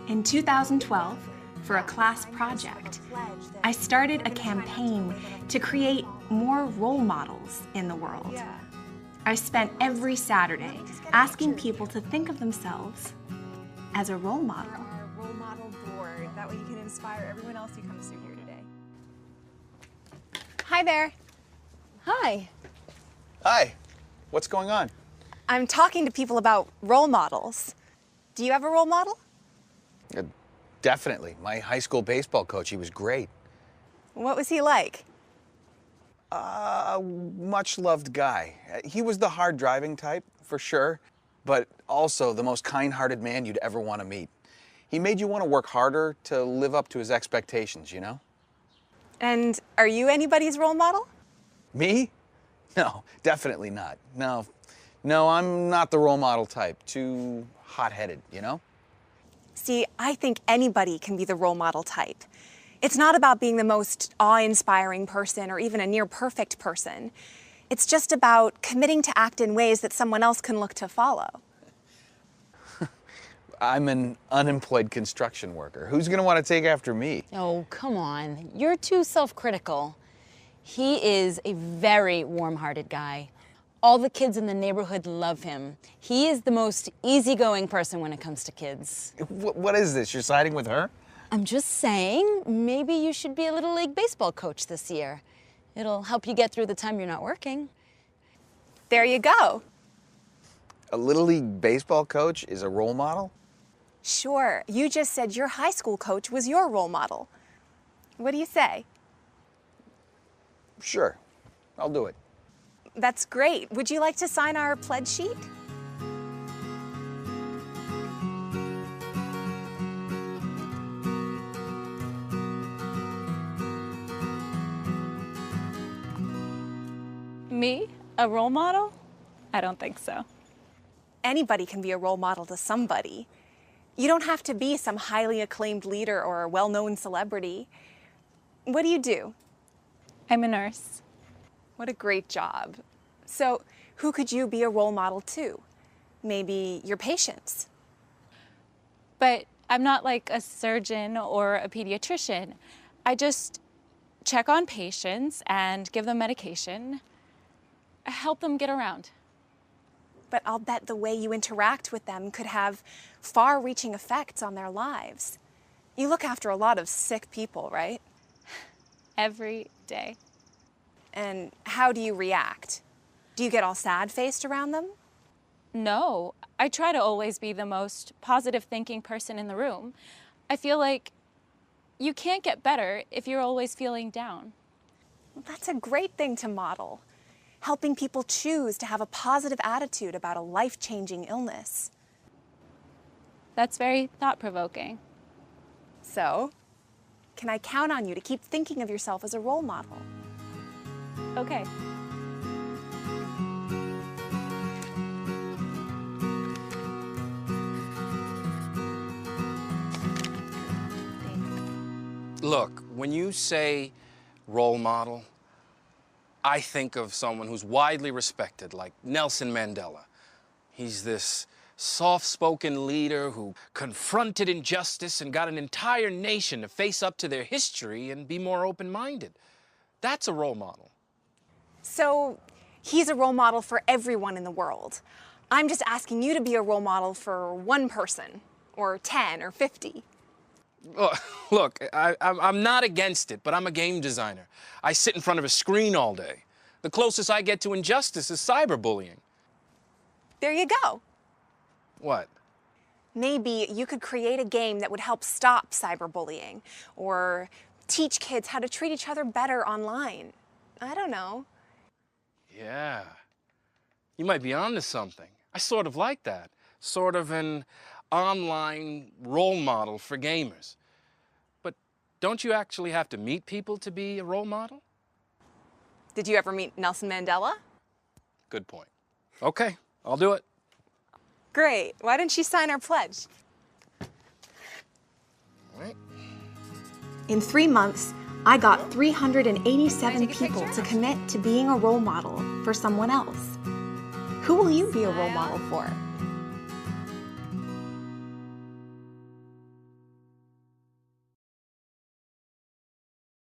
In 2012, for a class project, I started a campaign to create more role models in the world. I spent every Saturday asking people to think of themselves as a role model. Our role model board. That way you can inspire everyone else who comes through here today. Hi there. Hi. Hi. What's going on? I'm talking to people about role models. Do you have a role model? Definitely. My high school baseball coach, he was great. What was he like? Much loved guy. He was the hard driving type, for sure, but also the most kind-hearted man you'd ever want to meet. He made you want to work harder to live up to his expectations, you know? And are you anybody's role model? Me? No, definitely not. No, I'm not the role model type. Too hot-headed, you know? See, I think anybody can be the role model type. It's not about being the most awe-inspiring person or even a near-perfect person. It's just about committing to act in ways that someone else can look to follow. I'm an unemployed construction worker. Who's gonna want to take after me? Oh, come on. You're too self-critical. He is a very warm-hearted guy. All the kids in the neighborhood love him. He is the most easygoing person when it comes to kids. What is this? You're siding with her? I'm just saying, maybe you should be a Little League baseball coach this year. It'll help you get through the time you're not working. There you go. A Little League baseball coach is a role model? Sure, you just said your high school coach was your role model. What do you say? Sure, I'll do it. That's great. Would you like to sign our pledge sheet? Me? A role model? I don't think so. Anybody can be a role model to somebody. You don't have to be some highly acclaimed leader or a well-known celebrity. What do you do? I'm a nurse. What a great job. So, who could you be a role model to? Maybe your patients. But I'm not like a surgeon or a pediatrician. I just check on patients and give them medication, help them get around. But I'll bet the way you interact with them could have far-reaching effects on their lives. You look after a lot of sick people, right? Every day. And how do you react? Do you get all sad-faced around them? No, I try to always be the most positive thinking person in the room. I feel like you can't get better if you're always feeling down. Well, that's a great thing to model. Helping people choose to have a positive attitude about a life-changing illness. That's very thought-provoking. So, can I count on you to keep thinking of yourself as a role model? Okay. Look, when you say role model, I think of someone who's widely respected, like Nelson Mandela. He's this soft-spoken leader who confronted injustice and got an entire nation to face up to their history and be more open-minded. That's a role model. So, he's a role model for everyone in the world. I'm just asking you to be a role model for one person, or 10, or 50. Look, I'm not against it, but I'm a game designer. I sit in front of a screen all day. The closest I get to injustice is cyberbullying. There you go. What? Maybe you could create a game that would help stop cyberbullying, or teach kids how to treat each other better online. I don't know. Yeah. You might be onto something. I sort of like that. Sort of an online role model for gamers. But don't you actually have to meet people to be a role model? Did you ever meet Nelson Mandela? Good point. Okay, I'll do it. Great. Why didn't you sign our pledge? All right. In 3 months, I got 387 people to commit to being a role model for someone else. Who will you be a role model for?